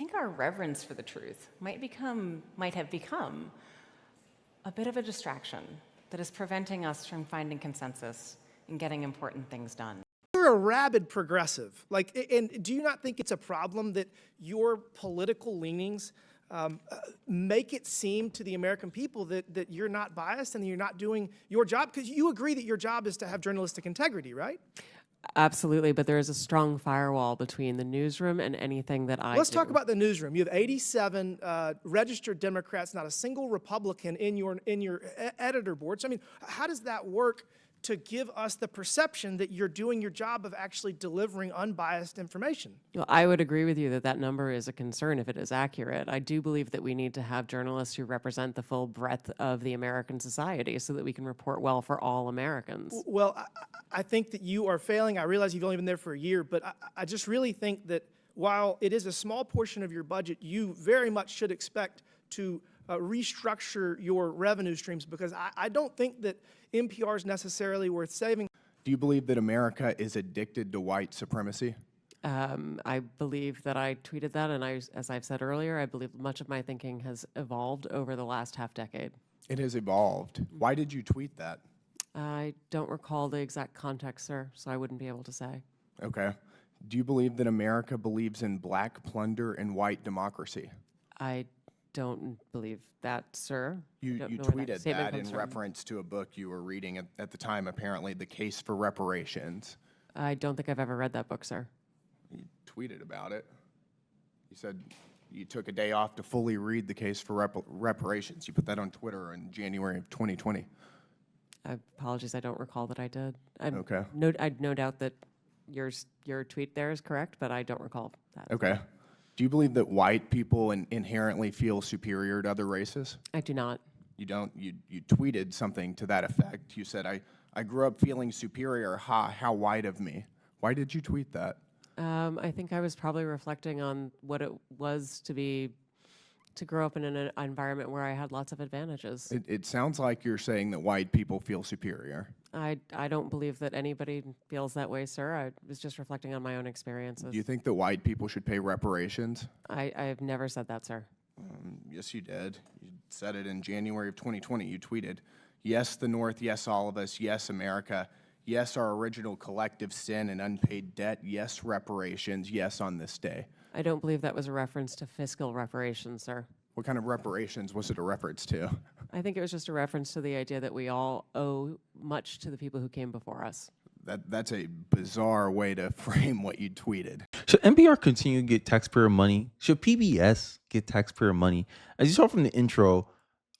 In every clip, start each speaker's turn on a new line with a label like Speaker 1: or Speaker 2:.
Speaker 1: think our reverence for the truth might have become a bit of a distraction that is preventing us from finding consensus and getting important things done.
Speaker 2: You're a rabid progressive. And do you not think it's a problem that your political leanings make it seem to the American people that you're not biased and that you're not doing your job? Because you agree that your job is to have journalistic integrity, right?
Speaker 3: Absolutely, but there is a strong firewall between the newsroom and anything that I
Speaker 2: Let's
Speaker 3: do.
Speaker 2: talk about the newsroom. You have 87 registered Democrats, not a single Republican in your editor board. So, I mean, how does that work to give us the perception that you're doing your job of actually delivering unbiased information?
Speaker 3: Well, I would agree with you that that number is a concern if it is accurate. I do believe that we need to have journalists who represent the full breadth of the American society so that we can report well for all Americans.
Speaker 2: Well, I think that you are failing. I realize you've only been there for a year, but I just really think that while it is a small portion of your budget, you very much should expect to restructure your revenue streams, because I don't think that NPR is necessarily worth saving.
Speaker 4: Do you believe that America is addicted to white supremacy?
Speaker 3: I believe that I tweeted that, and as I've said earlier, I believe much of my thinking has evolved over the last half decade.
Speaker 4: It has evolved. Why did you tweet that?
Speaker 3: I don't recall the exact context, sir, so I wouldn't be able to say.
Speaker 4: Okay. Do you believe that America believes in black plunder and white democracy?
Speaker 3: I don't believe that, sir.
Speaker 4: You
Speaker 3: Don't know where
Speaker 4: tweeted
Speaker 3: statement
Speaker 4: that in
Speaker 3: comes from.
Speaker 4: reference to a book you were reading at the time, apparently, The Case for Reparations.
Speaker 3: I don't think I've ever read that book, sir.
Speaker 4: You tweeted about it. You said you took a day off to fully read The Case for Reparations. You put that on Twitter in January of 2020.
Speaker 3: Apologies, I don't recall that I did.
Speaker 4: Okay.
Speaker 3: I no doubt that your tweet there is correct, but I don't recall that.
Speaker 4: Okay. Do you believe that white people inherently feel superior to other races?
Speaker 3: I do not.
Speaker 4: You don't. You tweeted something to that effect. You said, I grew up feeling superior. How white of me. Why did you tweet that?
Speaker 3: I think I was probably reflecting on what it was to grow up in an environment where I had lots of advantages.
Speaker 4: It sounds like you're saying that white people feel superior.
Speaker 3: I don't believe that anybody feels that way, sir. I was just reflecting on my own experiences.
Speaker 4: Do you think that white people should pay reparations?
Speaker 3: I have never said that, sir.
Speaker 4: Yes, you did. You said it in January of 2020. You tweeted, yes, the North, yes, all of us, yes, America, yes, our original collective sin and unpaid debt, yes, reparations, yes, on this day.
Speaker 3: I don't believe that was a reference to fiscal reparations, sir.
Speaker 4: What kind of reparations was it a reference to?
Speaker 3: I think it was just a reference to the idea that we all owe much to the people who came before us.
Speaker 4: That's a bizarre way to frame what you tweeted.
Speaker 5: Should NPR continue to get taxpayer money? Should PBS get taxpayer money? As you saw from the intro,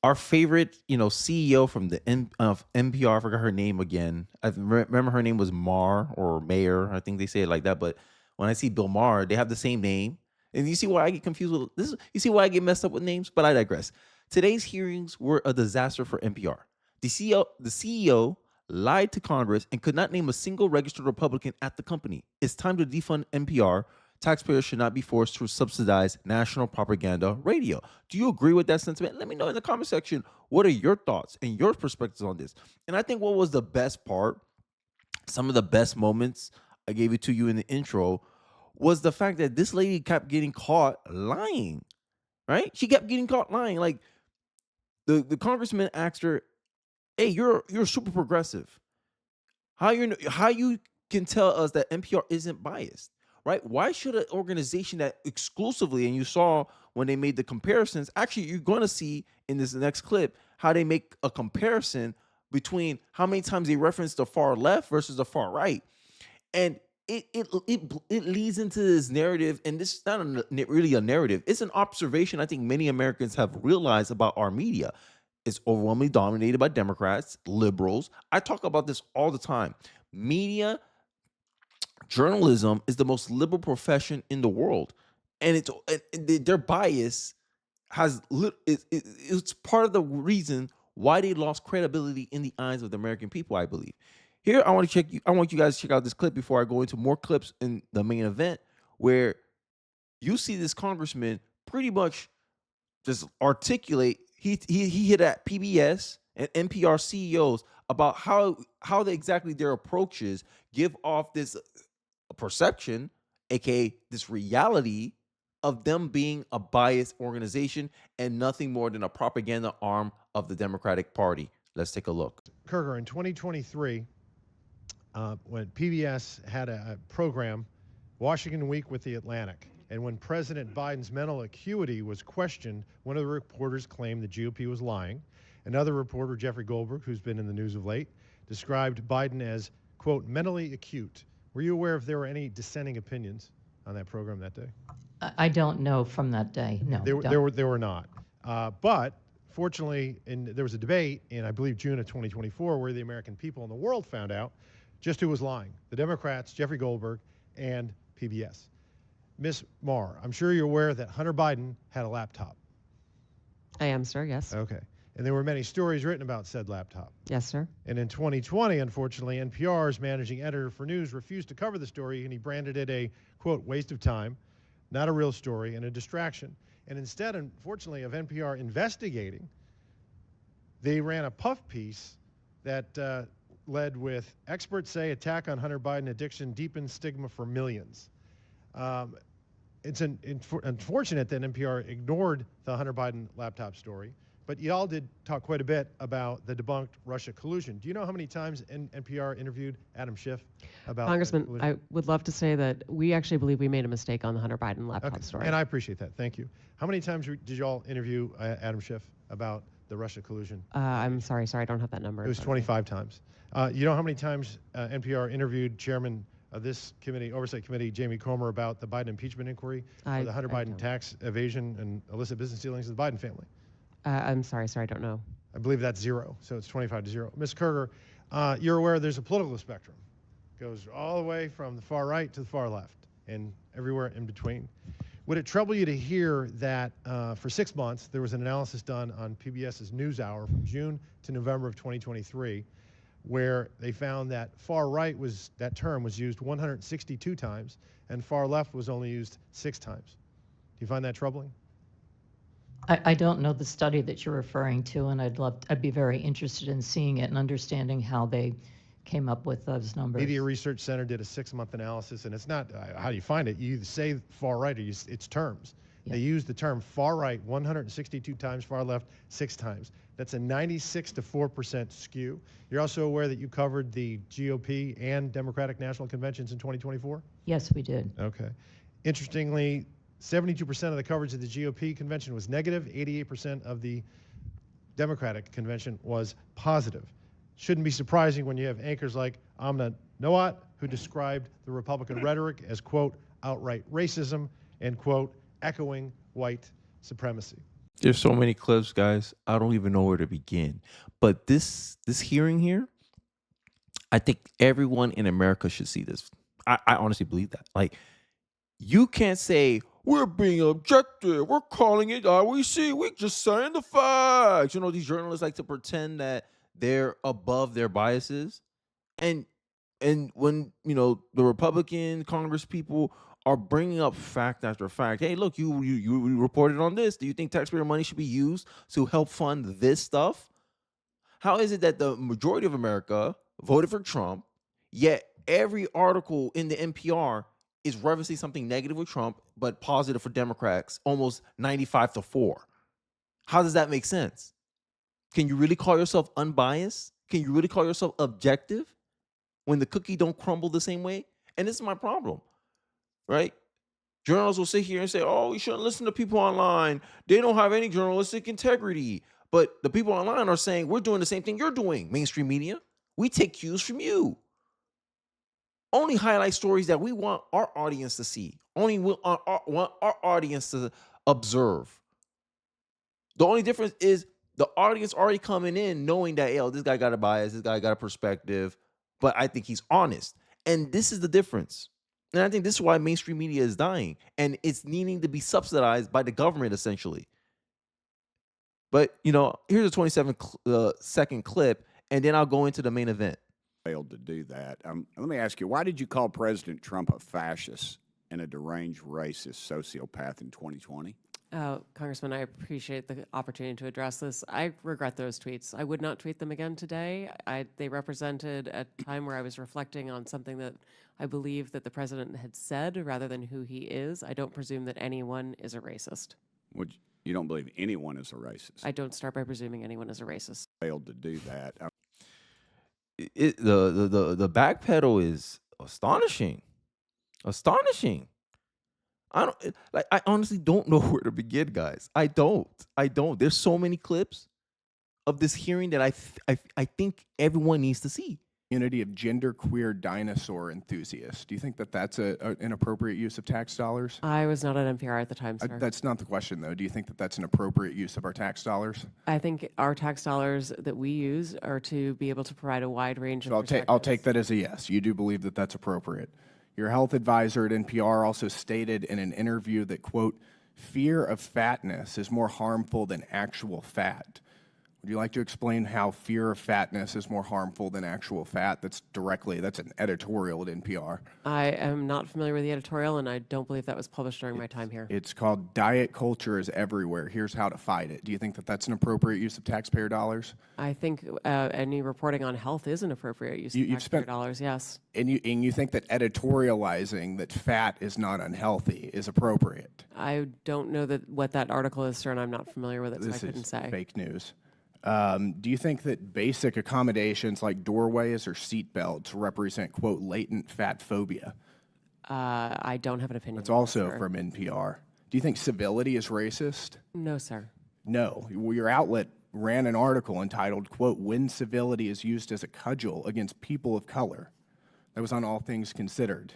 Speaker 5: our favorite, CEO from the NPR, I forgot her name again. I remember her name was Mar or Mayor. I think they say it like that. But when I see Bill Maher, they have the same name. And you see why I get confused with this? You see why I get messed up with names? But I digress. Today's hearings were a disaster for NPR. The CEO lied to Congress and could not name a single registered Republican at the company. It's time to defund NPR. Taxpayers should not be forced to subsidize national propaganda radio. Do you agree with that sentiment? Let me know in the comment section. What are your thoughts and your perspectives on this? And I think what was the best part, some of the best moments, I gave it to you in the intro, was the fact that this lady kept getting caught lying, right? She kept getting caught lying. Like the congressman asked her, hey, you're super progressive. How you can tell us that NPR isn't biased, right? Why should an organization that exclusively, and you saw when they made the comparisons, actually you're going to see in this next clip how they make a comparison between how many times they reference the far left versus the far right. And it leads into this narrative, and this is not really a narrative. It's an observation I think many Americans have realized about our media. It's overwhelmingly dominated by Democrats, liberals. I talk about this all the time. Media, journalism is the most liberal profession in the world, and their bias it's part of the reason why they lost credibility in the eyes of the American people, I believe. Here, I want you guys to check out this clip before I go into more clips in the main event, where you see this congressman pretty much just articulate. He hit at PBS and NPR CEOs about how exactly their approaches give off this perception, aka this reality, of them being a biased organization and nothing more than a propaganda arm of the Democratic Party. Let's take a look.
Speaker 6: Kirger, in 2023, when PBS had a program, Washington Week with the Atlantic, and when President Biden's mental acuity was questioned, one of the reporters claimed the GOP was lying. Another reporter, Jeffrey Goldberg, who's been in the news of late, described Biden as, quote, mentally acute. Were you aware if there were any dissenting opinions on that program that day?
Speaker 7: I don't know from that day, no.
Speaker 6: There were not. But fortunately, there was a debate in, I believe, June of 2024 where the American people and the world found out just who was lying. The Democrats, Jeffrey Goldberg, and PBS. Ms. Marr, I'm sure you're aware that Hunter Biden had a laptop.
Speaker 3: I am, sir, yes.
Speaker 6: Okay. And there were many stories written about said laptop.
Speaker 3: Yes, sir.
Speaker 6: And in 2020, unfortunately, NPR's managing editor for news refused to cover the story, and he branded it a, quote, waste of time, not a real story, and a distraction. And instead, unfortunately, of NPR investigating, they ran a puff piece that led with, experts say attack on Hunter Biden addiction deepens stigma for millions. It's unfortunate that NPR ignored the Hunter Biden laptop story, but y'all did talk quite a bit about the debunked Russia collusion. Do you know how many times NPR interviewed Adam Schiff about
Speaker 3: Congressman,
Speaker 6: collusion?
Speaker 3: I would love to say that we actually believe we made a mistake on the Hunter Biden laptop story.
Speaker 6: And I appreciate that. Thank you. How many times did y'all interview Adam Schiff about the Russia collusion?
Speaker 3: I'm sorry, I don't have that number.
Speaker 6: It was 25 times. You know how many times NPR interviewed Chairman of this committee, Oversight Committee, Jamie Comer, about the Biden impeachment inquiry, or the Hunter Biden tax evasion and illicit business dealings of the Biden family?
Speaker 3: I'm sorry, I don't know.
Speaker 6: I believe that's 0, so it's 25-0. Ms. Kirger, you're aware there's a political spectrum. It goes all the way from the far right to the far left and everywhere in between. Would it trouble you to hear that for 6 months there was an analysis done on PBS's NewsHour from June to November of 2023 where they found that far right that term was used 162 times and far left was only used 6 times? Do you find that troubling?
Speaker 7: I don't know the study that you're referring to, and I'd be very interested in seeing it and understanding how they came up with those numbers.
Speaker 6: Media Research Center did a 6-month analysis, and it's not how do you find it. You either say far right or it's terms. Yeah. They use the term far right 162 times, far left 6 times. That's a 96-4% skew. You're also aware that you covered the GOP and Democratic National Conventions in 2024?
Speaker 7: Yes, we did.
Speaker 6: Okay. Interestingly, 72% of the coverage of the GOP convention was negative, 88% of the Democratic convention was positive. Shouldn't be surprising when you have anchors like Amna Noat, who described the Republican rhetoric as, quote, outright racism and, quote, echoing white supremacy.
Speaker 5: There's so many clips, guys. I don't even know where to begin. But this hearing here, I think everyone in America should see this. I honestly believe that. Like, you can't say, we're being objective, we're calling it we see, we're just saying the facts. You know, these journalists like to pretend that they're above their biases. And when, you know, the Republican Congress people are bringing up fact after fact, hey, look, you reported on this. Do you think taxpayer money should be used to help fund this stuff? How is it that the majority of America voted for Trump, yet every article in the NPR is referencing something negative with Trump, but positive for Democrats, almost 95-4? How does that make sense? Can you really call yourself unbiased? Can you really call yourself objective when the cookie don't crumble the same way? And this is my problem, right? Journalists will sit here and say, oh, you shouldn't listen to people online. They don't have any journalistic integrity. But the people online are saying, we're doing the same thing you're doing, mainstream media. We take cues from you. Only highlight stories that we want our audience to see. Only want our audience to observe. The only difference is the audience already coming in knowing that, yo, this guy got a bias, this guy got a perspective, but I think he's honest. And this is the difference. And I think this is why mainstream media is dying. And it's needing to be subsidized by the government, essentially. But, you know, here's a 27-second clip, and then I'll go into the main event.
Speaker 8: Failed to do that. Let me ask you, why did you call President Trump a fascist and a deranged racist sociopath in 2020?
Speaker 3: Congressman, I appreciate the opportunity to address this. I regret those tweets. I would not tweet them again today. They represented a time where I was reflecting on something that I believe that the president had said rather than who he is. I don't presume that anyone is a racist.
Speaker 8: Would you don't believe anyone is a racist?
Speaker 3: I don't start by presuming anyone is a racist.
Speaker 8: Failed to do that.
Speaker 5: The backpedal is astonishing. Astonishing. I honestly don't know where to begin, guys. I don't. There's so many clips of this hearing that I think everyone needs to see.
Speaker 4: Community of genderqueer dinosaur enthusiasts. Do you think that that's an appropriate use of tax dollars?
Speaker 3: I was not at NPR at the time, sir.
Speaker 4: That's not the question, though. Do you think that that's an appropriate use of our tax dollars?
Speaker 3: I think our tax dollars that we use are to be able to provide a wide range of
Speaker 4: I'll take that as a yes. You do believe that that's appropriate. Your health advisor at NPR also stated in an interview that, quote, fear of fatness is more harmful than actual fat. Would you like to explain how fear of fatness is more harmful than actual fat? That's an editorial at NPR.
Speaker 3: I am not familiar with the editorial, and I don't believe that was published during my time here.
Speaker 4: It's called Diet Culture is Everywhere. Here's how to fight it. Do you think that that's an appropriate use of taxpayer dollars?
Speaker 3: I think any reporting on health is an appropriate use of taxpayer dollars, yes.
Speaker 4: And you think that editorializing that fat is not unhealthy is appropriate?
Speaker 3: I don't know what that article is, sir, and I'm not familiar with it, so I couldn't say.
Speaker 4: This is fake news. Do you think that basic accommodations like doorways or seat belts represent, quote, latent fat phobia?
Speaker 3: I don't have an opinion.
Speaker 4: It's also from NPR. Do you think civility is racist?
Speaker 3: No, sir.
Speaker 4: No. Well, your outlet ran an article entitled, quote, when civility is used as a cudgel against people of color. That was on All Things Considered.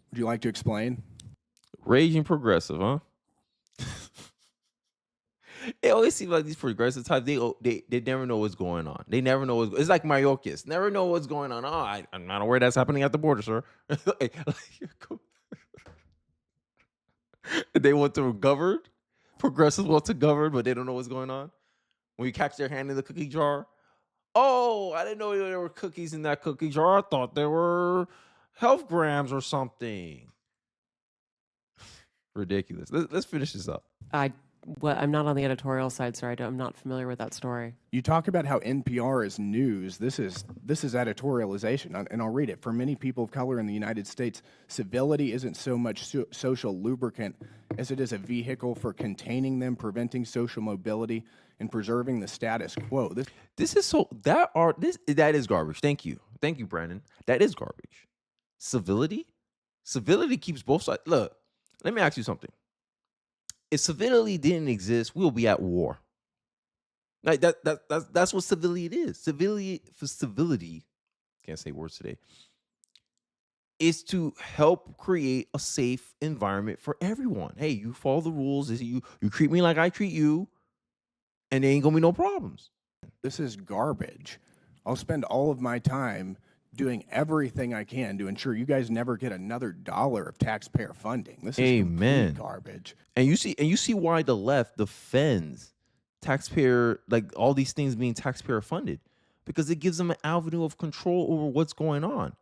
Speaker 4: Would you like to explain?
Speaker 5: Raging progressive, huh? It always seems like these progressive types, they never know what's going on. They never know it's like Mayorkas. Never know what's going on. Oh, I'm not aware that's happening at the border, sir. They want to govern. Progressives want to govern, but they don't know what's going on. When you catch their hand in the cookie jar, oh, I didn't know there were cookies in that cookie jar. I thought there were health grams or something. Ridiculous. Let's finish this up.
Speaker 3: I'm not on the editorial side, sir. I'm not familiar with that story.
Speaker 4: You talk about how NPR is news. This is editorialization, and I'll read it. For many people of color in the United States, civility isn't so much social lubricant as it is a vehicle for containing them, preventing social mobility, and preserving the status quo. That is garbage. Thank you, Brandon. That is garbage. Civility keeps both sides. Look, let me ask you something. If civility didn't exist, we'll be at war. Like that's what civility is. Civility, can't say words today, is to help create a safe environment for everyone. Hey, you follow the rules. You treat me like I treat you, and there ain't gonna be no problems. This is garbage. I'll spend all of my time doing everything I can to ensure you guys never get another dollar of taxpayer funding. This is complete garbage.
Speaker 5: And you see why the left defends taxpayer, like all these things being taxpayer funded, because it gives them an avenue of control over what's going on.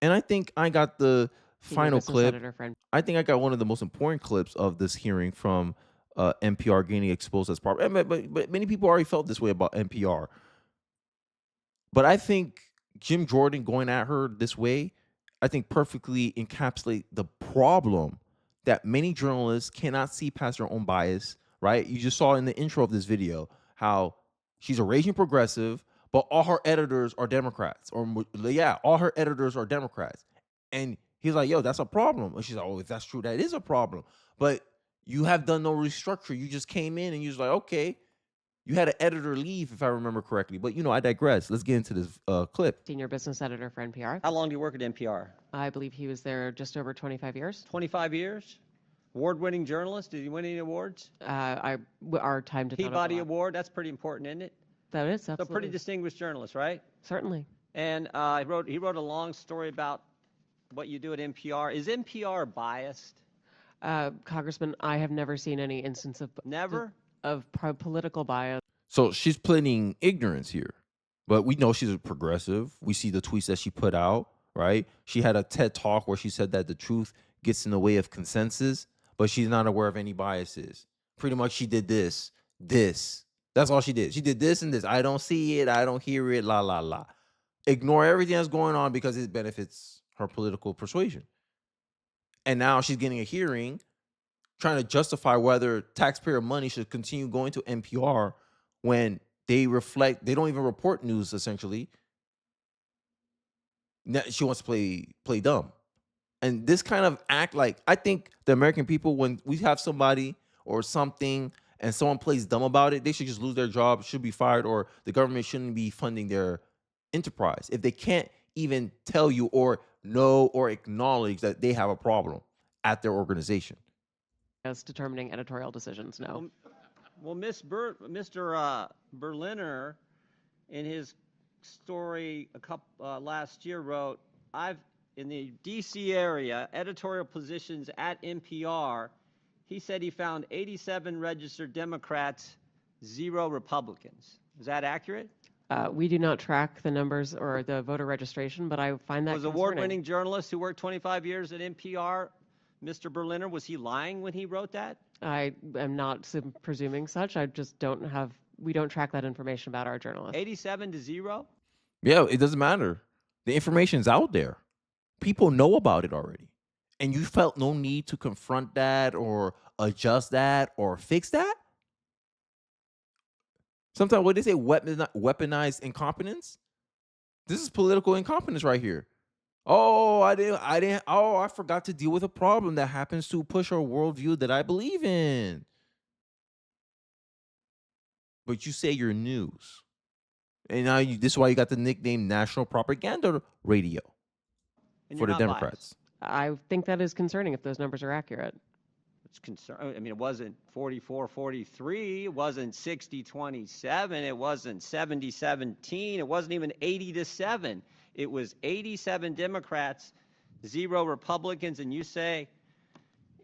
Speaker 5: And I think I got the final clip. I think I got one of the most important clips of this hearing from NPR getting exposed as part. But many people already felt this way about NPR. But I think Jim Jordan going at her this way, I think perfectly encapsulate the problem that many journalists cannot see past their own bias, right? You just saw in the intro of this video how she's a raging progressive, but all her editors are Democrats. All her editors are Democrats. And he's like, yo, that's a problem. And she's like, oh, if that's true, that is a problem. But you have done no restructure. You just came in and you was like, okay. You had an editor leave, if I remember correctly. But, I digress. Let's get into this clip.
Speaker 3: Senior business editor for NPR.
Speaker 9: How long do you work at NPR?
Speaker 3: I believe he was there just over 25 years.
Speaker 9: 25 years? Award-winning journalist? Did he win any awards?
Speaker 3: Our time to
Speaker 9: Peabody Award? That's pretty important, isn't it?
Speaker 3: That is, absolutely.
Speaker 9: So pretty distinguished journalist, right?
Speaker 3: Certainly.
Speaker 9: And he wrote a long story about what you do at NPR. Is NPR biased?
Speaker 3: Congressman, I have never seen any instance of...
Speaker 9: Never?
Speaker 3: Of political bias.
Speaker 5: So she's pleading ignorance here, but we know she's a progressive. We see the tweets that she put out, right? She had a TED talk where she said that the truth gets in the way of consensus, but she's not aware of any biases. Pretty much she did this. That's all she did. She did this and this. I don't see it. I don't hear it. La, la, la. Ignore everything that's going on because it benefits her political persuasion. And now she's getting a hearing trying to justify whether taxpayer money should continue going to NPR when they don't even report news, essentially. Now she wants to play dumb. And this kind of act, like, I think the American people, when we have somebody or something and someone plays dumb about it, they should just lose their job, should be fired, or the government shouldn't be funding their enterprise if they can't even tell you or know or acknowledge that they have a problem at their organization.
Speaker 3: As determining editorial decisions, no.
Speaker 9: Well, Mr. Berliner, in his story last year, wrote, in the D.C. area, editorial positions at NPR, he said he found 87 registered Democrats, 0 Republicans. Is that accurate?
Speaker 3: We do not track the numbers or the voter registration, but I find that
Speaker 9: Was
Speaker 3: concerning.
Speaker 9: award-winning journalist who worked 25 years at NPR, Mr. Berliner, was he lying when he wrote that?
Speaker 3: I am not presuming such. I just we don't track that information about our journalists.
Speaker 9: 87 to 0?
Speaker 5: Yeah, it doesn't matter. The information's out there. People know about it already. And you felt no need to confront that or adjust that or fix that? Sometimes what they say, weaponized incompetence? This is political incompetence right here. Oh, I forgot to deal with a problem that happens to push a worldview that I believe in. But you say you're news. And now this is why you got the nickname National Propaganda Radio for the Democrats.
Speaker 3: I think that is concerning if those numbers are accurate.
Speaker 9: It's concern. I mean, it wasn't 44-43. It wasn't 60-27. It wasn't 70-17. It wasn't even 80-7. It was 87 Democrats, 0 Republicans, and you say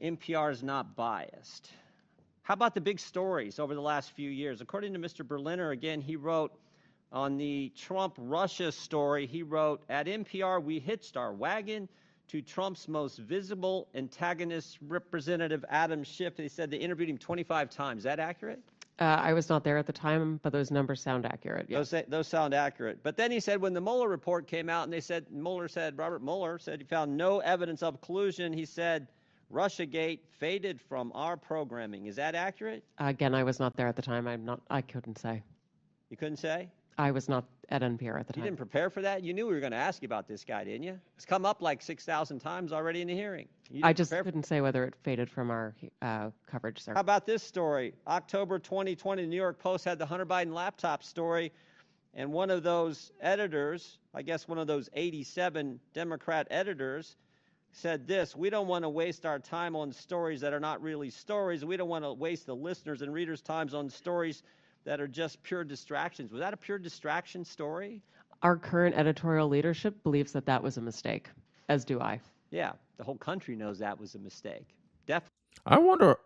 Speaker 9: NPR is not biased. How about the big stories over the last few years? According to Mr. Berliner, again, he wrote on the Trump-Russia story, he wrote, at NPR, we hitched our wagon to Trump's most visible antagonist, Representative Adam Schiff. They said they interviewed him 25 times. Is that accurate?
Speaker 3: I was not there at the time, but those numbers sound accurate. Yes.
Speaker 9: Those sound accurate. But then he said when the Mueller report came out and Robert Mueller said he found no evidence of collusion, he said Russiagate faded from our programming. Is that accurate?
Speaker 3: Again, I was not there at the time. I couldn't say.
Speaker 9: You couldn't say?
Speaker 3: I was not at NPR at the time.
Speaker 9: You didn't prepare for that? You knew we were going to ask you about this guy, didn't you? It's come up like 6,000 times already in the hearing.
Speaker 3: I just couldn't say whether it faded from our coverage, sir.
Speaker 9: How about this story? October 2020, the New York Post had the Hunter Biden laptop story, and one of those editors, I guess one of those 87 Democrat editors, said this: we don't want to waste our time on stories that are not really stories. We don't want to waste the listeners' and readers' times on stories that are just pure distractions. Was that a pure distraction story?
Speaker 3: Our current editorial leadership believes that that was a mistake, as do I.
Speaker 9: Yeah, the whole country knows that was a mistake. Definitely.
Speaker 5: I wonder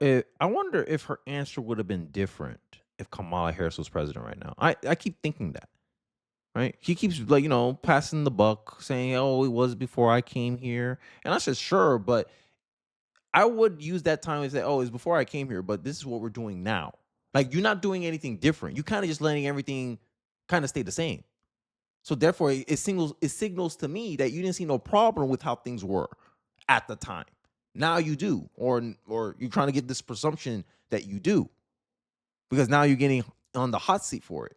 Speaker 5: if her answer would have been different if Kamala Harris was president right now. I keep thinking that. Right? He keeps passing the buck, saying, "Oh, it was before I came here." And I said, "Sure, but I would use that time and say, "Oh, it's before I came here, but this is what we're doing now." Like, you're not doing anything different. You kind of just letting everything kind of stay the same. So therefore, it signals to me that you didn't see no problem with how things were at the time. Now you do, or you're trying to get this presumption that you do, because now you're getting on the hot seat for it.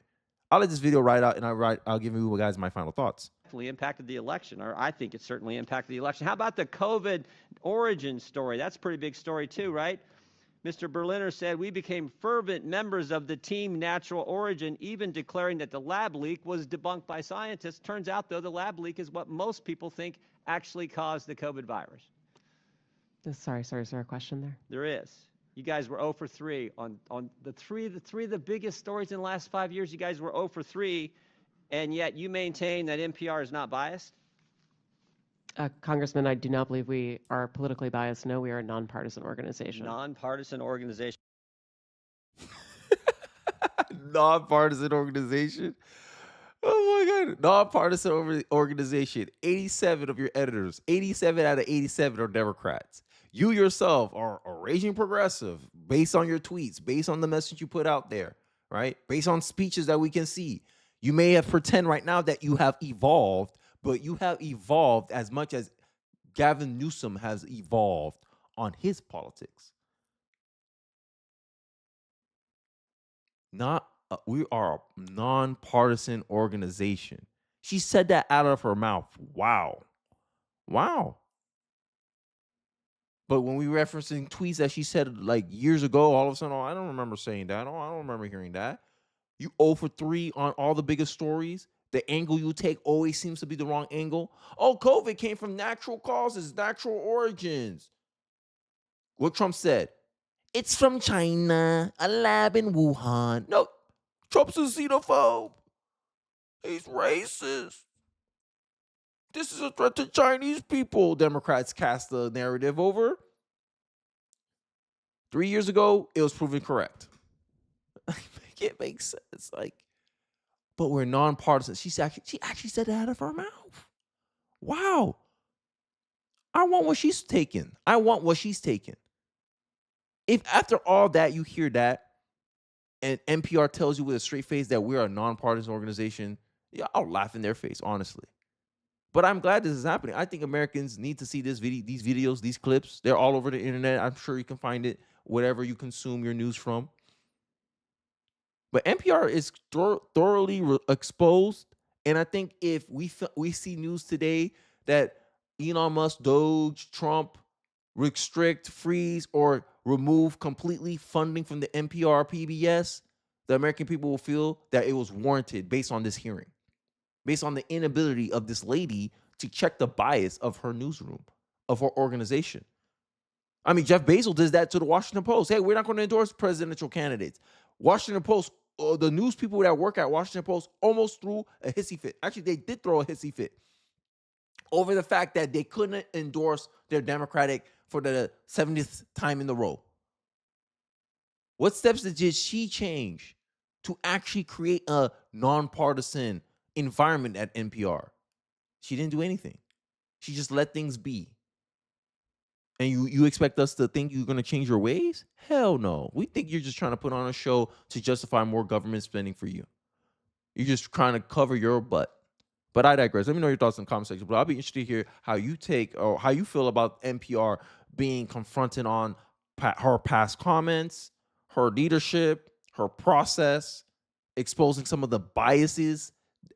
Speaker 5: I'll let this video ride out, and I'll give you guys my final thoughts.
Speaker 9: Impacted the election, or I think it certainly impacted the election. How about the COVID origin story? That's a pretty big story too, right? Mr. Berliner said, we became fervent members of the team Natural Origin, even declaring that the lab leak was debunked by scientists. Turns out, though, the lab leak is what most people think actually caused the COVID virus.
Speaker 3: Sorry, is there a question there?
Speaker 9: There is. You guys were 0 for 3 on the three of the biggest stories in the last 5 years. You guys were 0 for 3, and yet you maintain that NPR is not biased?
Speaker 3: Congressman, I do not believe we are politically biased. No, we are a nonpartisan organization.
Speaker 9: Nonpartisan organization.
Speaker 5: Nonpartisan organization? Oh my God. Nonpartisan organization. 87 of your editors, 87 out of 87 are Democrats. You yourself are a raging progressive based on your tweets, based on the message you put out there, right? Based on speeches that we can see. You may have pretend right now that you have evolved, but you have evolved as much as Gavin Newsom has evolved on his politics. We are a nonpartisan organization. She said that out of her mouth. Wow. Wow. But when we referencing tweets that she said like years ago, all of a sudden, oh, I don't remember saying that. Oh, I don't remember hearing that. You 0 for 3 on all the biggest stories. The angle you take always seems to be the wrong angle. Oh, COVID came from natural causes, natural origins. What Trump said, it's from China, a lab in Wuhan. No, Trump's a xenophobe. He's racist. This is a threat to Chinese people. Democrats cast the narrative over. 3 years ago, it was proven correct. It makes sense. Like, but we're nonpartisan. She actually said it out of her mouth. Wow. I want what she's taking. If after all that you hear that, and NPR tells you with a straight face that we're a nonpartisan organization, yeah, I'll laugh in their face, honestly. But I'm glad this is happening. I think Americans need to see these videos, these clips. They're all over the internet. I'm sure you can find it wherever you consume your news from. But NPR is thoroughly exposed. And I think if we see news today that Elon Musk, Doge, Trump restrict, freeze, or remove completely funding from the NPR PBS, the American people will feel that it was warranted based on this hearing, based on the inability of this lady to check the bias of her newsroom, of her organization. I mean, Jeff Bezos did that to the Washington Post. Hey, we're not going to endorse presidential candidates. Washington Post, the news people that work at Washington Post almost threw a hissy fit. Actually, they did throw a hissy fit over the fact that they couldn't endorse their Democratic for the 70th time in a row. What steps did she change to actually create a nonpartisan environment at NPR? She didn't do anything. She just let things be. And you expect us to think you're going to change your ways? Hell no. We think you're just trying to put on a show to justify more government spending for you. You're just trying to cover your butt. But I digress. Let me know your thoughts in the comment section. But I'll be interested to hear how you take or how you feel about NPR being confronted on her past comments, her leadership, her process, exposing some of the biases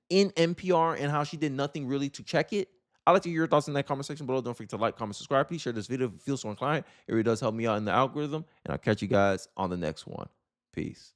Speaker 5: in NPR and how she did nothing really to check it. I'd like to hear your thoughts in that comment section below. Don't forget to like, comment, subscribe. Please share this video if you feel so inclined. It really does help me out in the algorithm. And I'll catch you guys on the next one. Peace.